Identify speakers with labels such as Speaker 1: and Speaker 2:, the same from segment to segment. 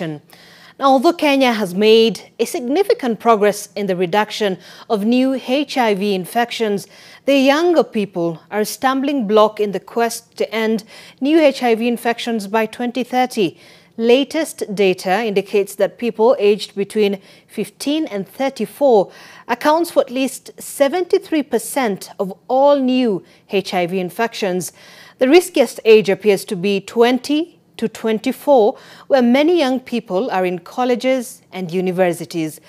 Speaker 1: Now, although Kenya has made a significant progress in the reduction of new HIV infections, the younger people are a stumbling block in the quest to end new HIV infections by 2030. Latest data indicates that people aged between 15 and 34 accounts for at least 73% of all new HIV infections. The riskiest age appears to be 20 to 24, where many young people are in colleges and universities.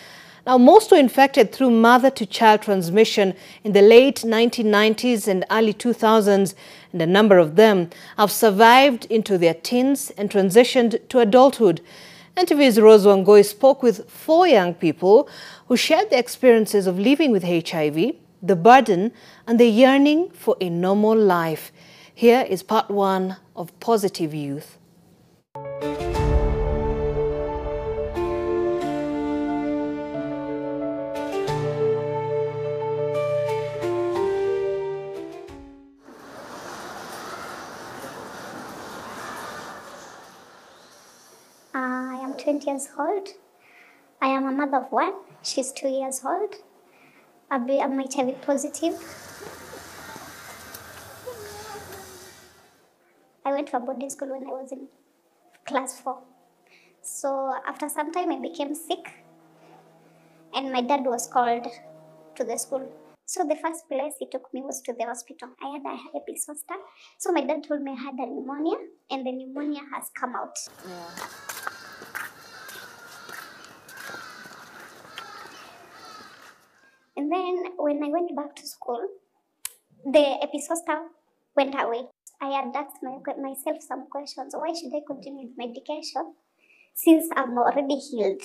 Speaker 1: Now, most were infected through mother-to-child transmission in the late 1990s and early 2000s, and a number of them have survived into their teens and transitioned to adulthood. NTV's Rose Wangoi spoke with 4 young people who shared their experiences of living with HIV, the burden, and the yearning for a normal life. Here is part 1 of Positive Youth.
Speaker 2: I am 20 years old. I am a mother of 1. She's 2 years old. I'm HIV positive. I went for boarding school when I was in class 4. So after some time I became sick and my dad was called to the school. So the first place he took me was to the hospital. I had a herpes zoster. So my dad told me I had a pneumonia and the pneumonia has come out. Yeah. And then when I went back to school, the herpes zoster went away. I had asked myself some questions. Why should I continue with medication since I'm already healed?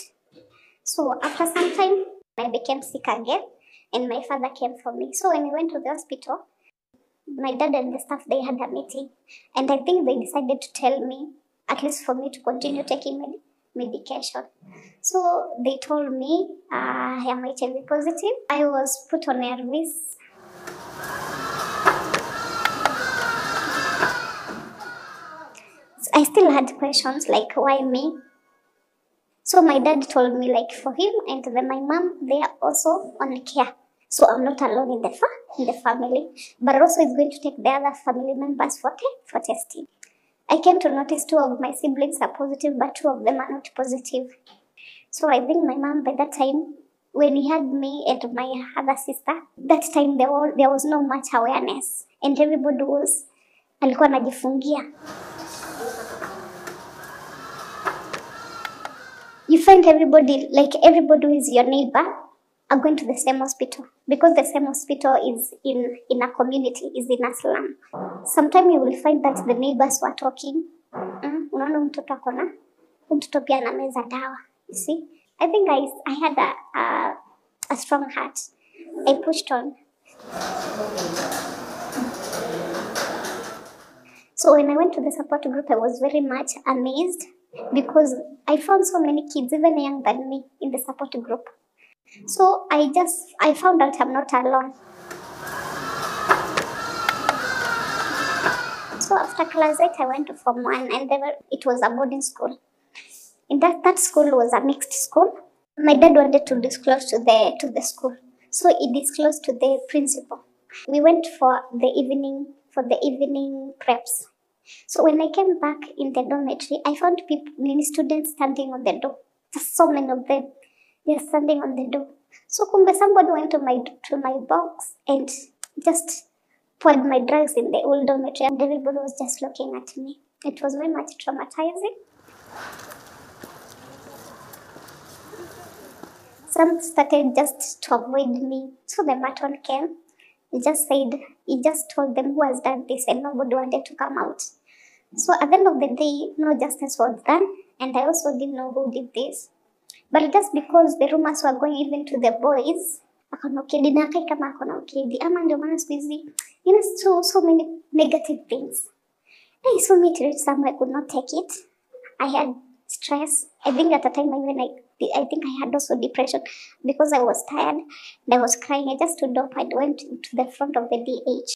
Speaker 2: So after some time, I became sick again and my father came for me. So when we went to the hospital, my dad and the staff, they had a meeting. And I think they decided to tell me, at least for me to continue taking medication. So they told me I am HIV positive. I was put on ARVs. I still had questions like, why me? So my dad told me, like, for him and then my mom, they are also on care. So I'm not alone in the family, but also it's going to take the other family members for testing. I came to notice 2 of my siblings are positive, but 2 of them are not positive. So I think my mom, by that time, when he had me and my other sister, that time there was not much awareness. And everybody was, alikuwa anajifungia. You find everybody who is your neighbor are going to the same hospital because the same hospital is in a community, is in a slum. Sometimes you will find that the neighbors were talking. Unaona mtoto akona, mtoto pia anameza dawa. You see, I think I had a strong heart. I pushed on. So when I went to the support group, I was very much amazed because I found so many kids, even younger than me, in the support group. So I found out I'm not alone. So after class 8, I went to Form 1 and it was a boarding school. And that school was a mixed school. My dad wanted to disclose to the school. So he disclosed to the principal. We went for the evening preps. So when I came back in the dormitory, I found many students standing on the door. Just so many of them. They're standing on the door. So somebody went to my box and just poured my drugs in the old dormitory and everybody was just looking at me. It was very much traumatizing. Some started just to avoid me. So the matron came. He just told them who has done this and nobody wanted to come out. So at the end of the day, no justice was done and I also didn't know who did this. But just because the rumors were going even to the boys, so many negative things. I saw me to reach somewhere I could not take it. I had stress. I think at the time I think I had also depression because I was tired and I was crying. I just stood up and went to the front of the DH.